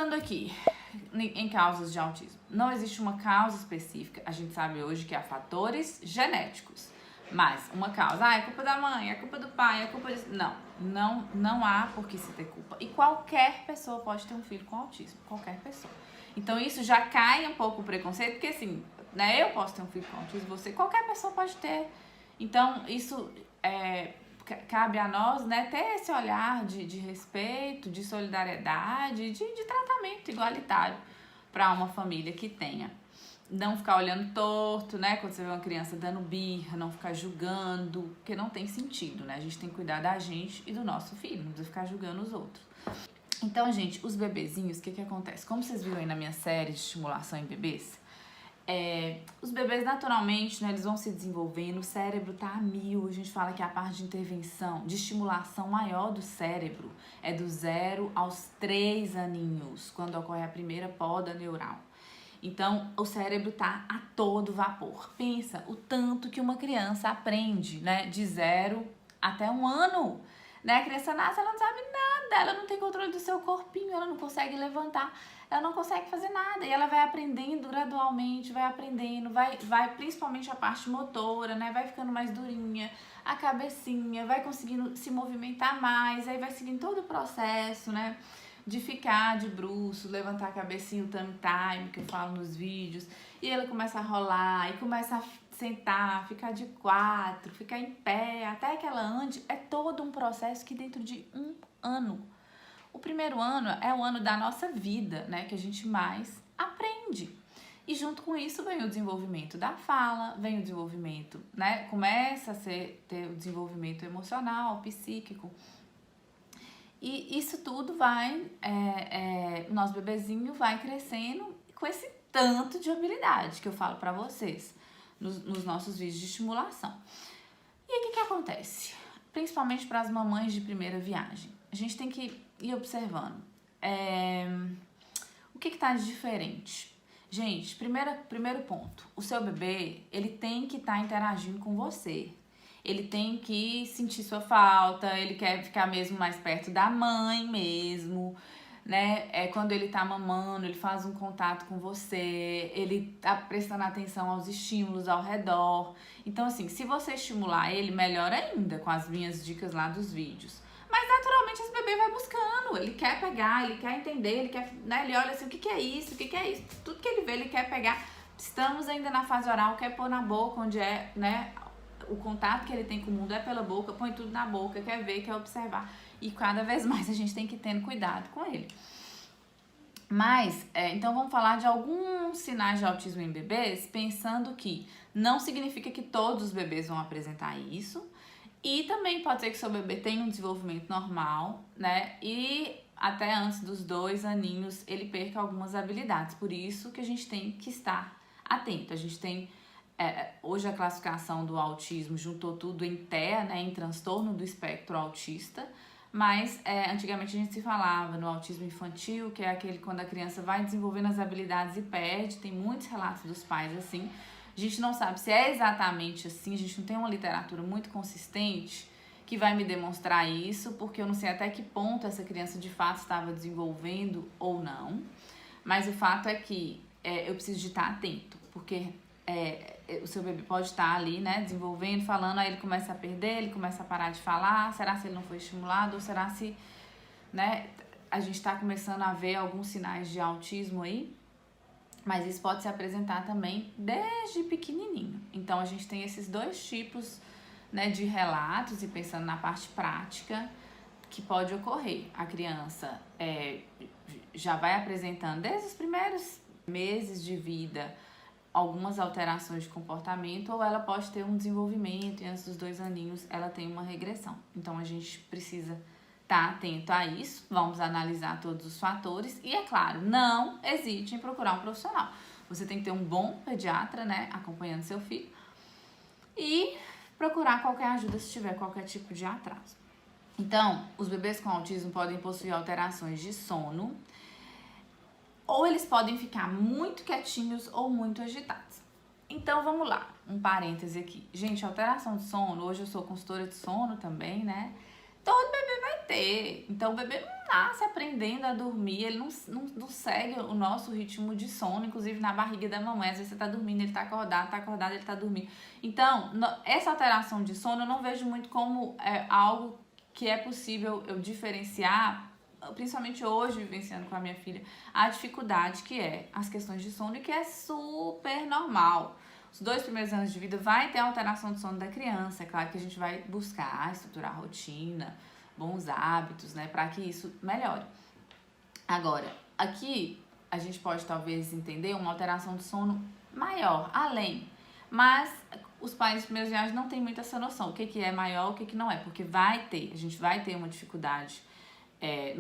Pensando aqui em causas de autismo, não existe uma causa específica. A gente sabe hoje que há fatores genéticos, mas uma causa, é culpa da mãe, é culpa do pai, é culpa de... Não há por que se ter culpa. E qualquer pessoa pode ter um filho com autismo, qualquer pessoa. Então isso já cai um pouco o preconceito, porque assim, né, eu posso ter um filho com autismo, você, qualquer pessoa pode ter. Então isso cabe a nós, né, ter esse olhar de respeito, de solidariedade, de tratamento igualitário para uma família que tenha. Não ficar olhando torto, né, quando você vê uma criança dando birra, não ficar julgando, porque não tem sentido, né, a gente tem que cuidar da gente e do nosso filho, não precisa ficar julgando os outros. Então, gente, os bebezinhos, o que acontece? Como vocês viram aí na minha série de estimulação em bebês, os bebês naturalmente, né, eles vão se desenvolvendo, o cérebro tá a mil, a gente fala que a parte de intervenção, de estimulação maior do cérebro é do 0 aos 3 aninhos, quando ocorre a primeira poda neural. Então, o cérebro tá a todo vapor. Pensa o tanto que uma criança aprende, né, de 0 até 1 ano. Né? A criança nasce, ela não sabe nada, ela não tem controle do seu corpinho, ela não consegue levantar, ela não consegue fazer nada. E ela vai aprendendo gradualmente, vai aprendendo, vai principalmente a parte motora, né? Vai ficando mais durinha, a cabecinha, vai conseguindo se movimentar mais, aí vai seguindo todo o processo, né? De ficar de bruços, levantar a cabecinha, o tummy time, que eu falo nos vídeos, e ela começa a rolar, e começa a sentar, ficar de 4, ficar em pé, até que ela ande, é todo um processo que dentro de 1 ano. O primeiro ano é o ano da nossa vida, né, que a gente mais aprende. E junto com isso vem o desenvolvimento da fala, vem o desenvolvimento, né, começa a ter o desenvolvimento emocional, psíquico. E isso tudo vai, o nosso bebezinho vai crescendo com esse tanto de habilidade que eu falo pra vocês nos nossos vídeos de estimulação. E aí o que acontece? Principalmente para as mamães de primeira viagem. A gente tem que ir observando. O que tá de diferente? Gente, primeiro ponto. O seu bebê, ele tem que estar interagindo com você. Ele tem que sentir sua falta, ele quer ficar mesmo mais perto da mãe mesmo, né? Quando ele tá mamando, ele faz um contato com você, ele tá prestando atenção aos estímulos ao redor. Então, assim, se você estimular ele, melhor ainda, com as minhas dicas lá dos vídeos. Mas, naturalmente, esse bebê vai buscando, ele quer pegar, ele quer entender, ele quer, né? Ele olha assim, o que é isso, o que é isso? Tudo que ele vê, ele quer pegar. Estamos ainda na fase oral, quer pôr na boca, onde né? O contato que ele tem com o mundo é pela boca, põe tudo na boca, quer ver, quer observar. E cada vez mais a gente tem que ter cuidado com ele. Mas, então vamos falar de alguns sinais de autismo em bebês, pensando que não significa que todos os bebês vão apresentar isso. E também pode ser que seu bebê tenha um desenvolvimento normal, né? E até antes dos 2 aninhos ele perca algumas habilidades. Por isso que a gente tem que estar atento. A gente tem... hoje a classificação do autismo juntou tudo em TEA, né, em transtorno do espectro autista, mas antigamente a gente se falava no autismo infantil, que é aquele quando a criança vai desenvolvendo as habilidades e perde, tem muitos relatos dos pais assim. A gente não sabe se é exatamente assim, a gente não tem uma literatura muito consistente que vai me demonstrar isso, porque eu não sei até que ponto essa criança de fato estava desenvolvendo ou não, mas o fato é que eu preciso de estar atento, porque o seu bebê pode estar ali, né, desenvolvendo, falando, aí ele começa a perder, ele começa a parar de falar, será se ele não foi estimulado, ou será se, né, a gente está começando a ver alguns sinais de autismo aí, mas isso pode se apresentar também desde pequenininho. Então, a gente tem esses 2 tipos, né, de relatos, e pensando na parte prática, que pode ocorrer. A criança já vai apresentando, desde os primeiros meses de vida, algumas alterações de comportamento, ou ela pode ter um desenvolvimento e antes dos 2 aninhos ela tem uma regressão. Então a gente precisa estar atento a isso, vamos analisar todos os fatores e, é claro, não hesite em procurar um profissional. Você tem que ter um bom pediatra, né, acompanhando seu filho e procurar qualquer ajuda se tiver qualquer tipo de atraso. Então, os bebês com autismo podem possuir alterações de sono, ou eles podem ficar muito quietinhos ou muito agitados. Então, vamos lá, um parêntese aqui. Gente, alteração de sono, hoje eu sou consultora de sono também, né? Todo bebê vai ter. Então, o bebê nasce aprendendo a dormir, ele não segue o nosso ritmo de sono, inclusive na barriga da mamãe, às vezes você tá dormindo, ele tá acordado, ele tá dormindo. Então, essa alteração de sono eu não vejo muito como algo que é possível eu diferenciar, principalmente hoje, vivenciando com a minha filha, a dificuldade que é as questões de sono e que é super normal. Os 2 primeiros anos de vida vai ter alteração de sono da criança, é claro que a gente vai buscar estruturar a rotina, bons hábitos, né, para que isso melhore. Agora, aqui a gente pode talvez entender uma alteração de sono maior, além, mas os pais de primeiras viagens não têm muito essa noção, o que é maior, o que não é, porque a gente vai ter uma dificuldade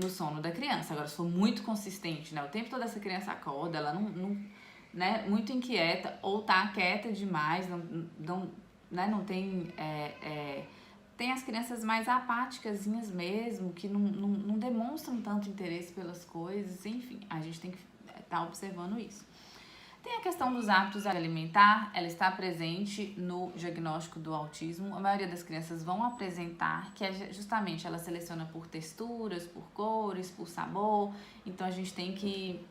no sono da criança. Agora, se for muito consistente, né, o tempo todo essa criança acorda, ela não né, muito inquieta ou tá quieta demais, não tem... Tem as crianças mais apáticasinhas mesmo, que não demonstram tanto interesse pelas coisas, enfim, a gente tem que estar observando isso. Tem a questão dos hábitos alimentar, ela está presente no diagnóstico do autismo. A maioria das crianças vão apresentar, que é justamente ela seleciona por texturas, por cores, por sabor, então a gente tem que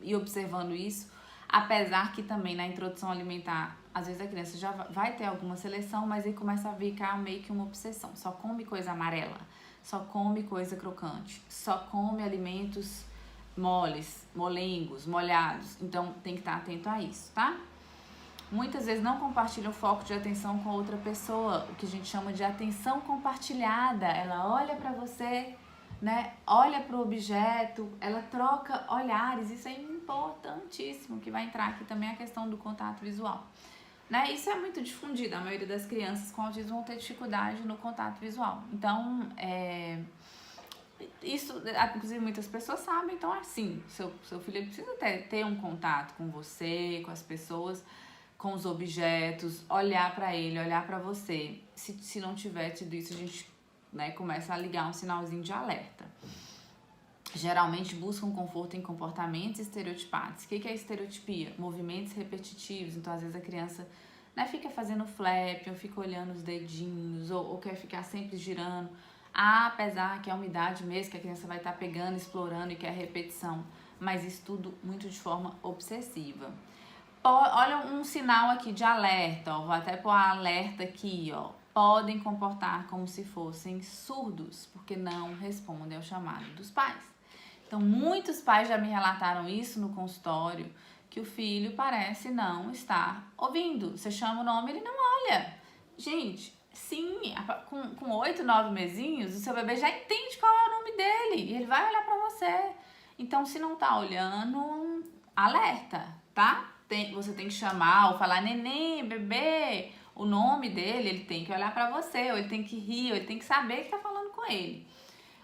ir observando isso, apesar que também na introdução alimentar, às vezes a criança já vai ter alguma seleção, mas aí começa a ficar meio que uma obsessão. Só come coisa amarela, só come coisa crocante, só come alimentos moles, molengos, molhados. Então tem que estar atento a isso, tá? Muitas vezes não compartilha o foco de atenção com outra pessoa, o que a gente chama de atenção compartilhada. Ela olha pra você, né? Olha para o objeto, ela troca olhares, isso é importantíssimo, que vai entrar aqui também a questão do contato visual. Né? Isso é muito difundido, a maioria das crianças com autismo vão ter dificuldade no contato visual. Então, isso, inclusive muitas pessoas sabem, então assim, seu filho precisa ter um contato com você, com as pessoas, com os objetos, olhar para ele, olhar para você. Se não tiver tido isso, a gente começa a ligar um sinalzinho de alerta. Geralmente buscam conforto em comportamentos estereotipados. O que é estereotipia? Movimentos repetitivos. Então, às vezes, a criança fica fazendo flap, ou fica olhando os dedinhos, ou quer ficar sempre girando. Apesar que é uma idade mesmo, que a criança vai estar pegando, explorando e quer repetição. Mas isso tudo muito de forma obsessiva. Olha um sinal aqui de alerta, ó. Vou até pôr alerta aqui, ó. Podem comportar como se fossem surdos, porque não respondem ao chamado dos pais. Então, muitos pais já me relataram isso no consultório, que o filho parece não estar ouvindo. Você chama o nome, ele não olha. Gente, sim, com 8, 9 mesinhos, o seu bebê já entende qual é o nome dele e ele vai olhar pra você. Então, se não tá olhando, alerta, tá? Você tem que chamar ou falar, neném, bebê, o nome dele, ele tem que olhar pra você, ou ele tem que rir, ou ele tem que saber que tá falando com ele.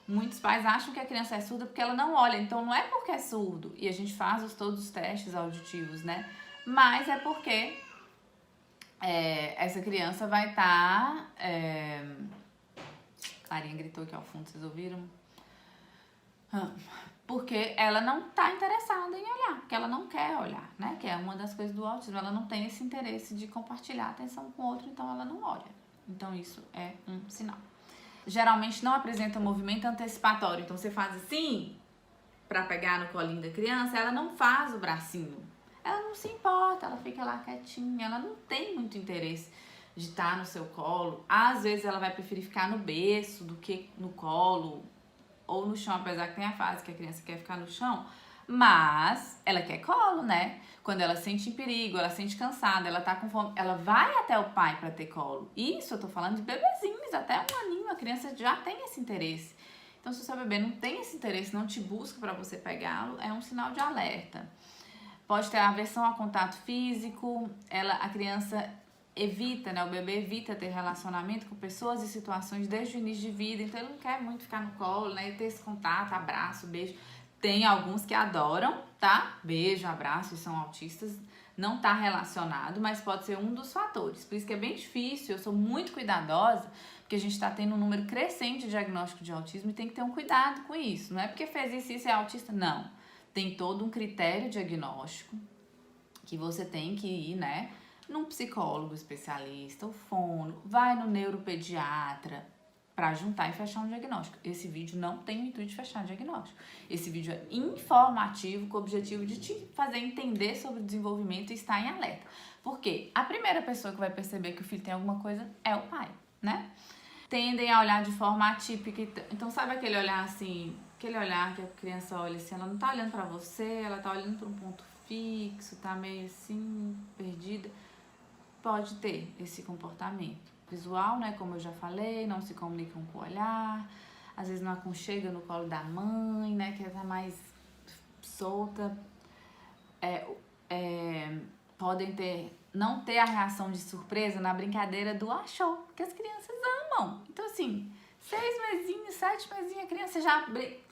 Muitos pais acham que a criança é surda porque ela não olha, então não é porque é surdo, e a gente faz todos os testes auditivos, né? Mas é porque essa criança vai estar... Clarinha gritou aqui ao fundo, vocês ouviram? Porque ela não está interessada em olhar, porque ela não quer olhar, né? Que é uma das coisas do autismo, ela não tem esse interesse de compartilhar a atenção com o outro, então ela não olha. Então isso é um sinal. Geralmente não apresenta movimento antecipatório, então você faz assim, para pegar no colinho da criança, ela não faz o bracinho. Ela não se importa, ela fica lá quietinha, ela não tem muito interesse de estar no seu colo. Às vezes ela vai preferir ficar no berço do que no colo, ou no chão, apesar que tem a fase que a criança quer ficar no chão, mas ela quer colo, né? Quando ela sente em perigo, ela sente cansada, ela tá com fome, ela vai até o pai pra ter colo. Isso eu tô falando de bebezinhos, até 1 aninho, a criança já tem esse interesse. Então, se o seu bebê não tem esse interesse, não te busca pra você pegá-lo, é um sinal de alerta. Pode ter aversão ao contato físico, a criança evita, né? O bebê evita ter relacionamento com pessoas e situações desde o início de vida, então ele não quer muito ficar no colo, né? Ter esse contato, abraço, beijo. Tem alguns que adoram, tá? Beijo, abraço, são autistas, não tá relacionado, mas pode ser um dos fatores. Por isso que é bem difícil, eu sou muito cuidadosa, porque a gente tá tendo um número crescente de diagnóstico de autismo e tem que ter um cuidado com isso. Não é porque fez isso é autista, não. Tem todo um critério diagnóstico que você tem que ir, né? Num psicólogo especialista, o fono, vai no neuropediatra, para juntar e fechar um diagnóstico. Esse vídeo não tem o intuito de fechar um diagnóstico. Esse vídeo é informativo, com o objetivo de te fazer entender sobre o desenvolvimento e estar em alerta. Porque a primeira pessoa que vai perceber que o filho tem alguma coisa é o pai, né? Tendem a olhar de forma atípica. Então, sabe aquele olhar assim, aquele olhar que a criança olha assim, ela não tá olhando para você, ela tá olhando para um ponto fixo, tá meio assim, perdida. Pode ter esse comportamento visual, né? Como eu já falei, não se comunicam com o olhar, às vezes não aconchega no colo da mãe, né? Que tá mais solta. Podem não ter a reação de surpresa na brincadeira do achou, que as crianças amam. Então, assim, 6 mesinhos, 7 mesinhos, a criança já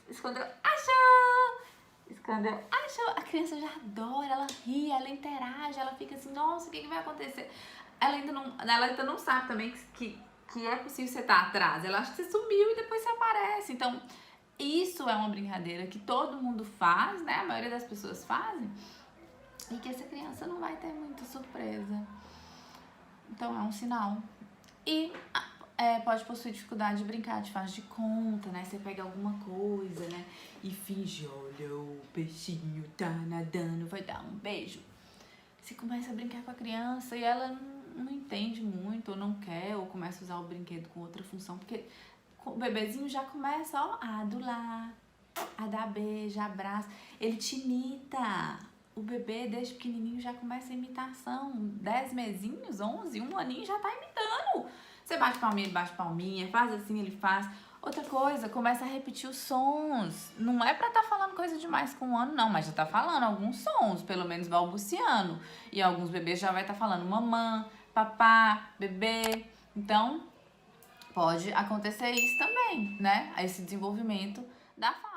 escondeu, achou! Escondeu, achou! A criança já adora, ela ri, ela interage, ela fica assim, nossa, o que vai acontecer? Ela ainda não sabe também que é possível você estar atrás. Ela acha que você sumiu e depois você aparece. Então, isso é uma brincadeira que todo mundo faz, né? A maioria das pessoas fazem. E que essa criança não vai ter muita surpresa. Então, é um sinal. E pode possuir dificuldade de brincar de faz de conta, né? Você pega alguma coisa, né? E finge, olha, o peixinho tá nadando, vai dar um beijo. Você começa a brincar com a criança e ela não entende muito, ou não quer, ou começa a usar o brinquedo com outra função, porque o bebezinho já começa, ó, a adular, a dar beijo, abraço. Ele te imita. O bebê, desde pequenininho, já começa a imitação. 10 mesinhos, 11, 1 aninho, já tá imitando. Você bate palminha, ele bate palminha, faz assim, ele faz. Outra coisa, começa a repetir os sons. Não é pra tá falando coisa demais com 1 ano, não, mas já tá falando alguns sons, pelo menos balbuciando. E alguns bebês já vai estar falando mamã, papá, bebê. Então, pode acontecer isso também, né? Esse desenvolvimento da fala.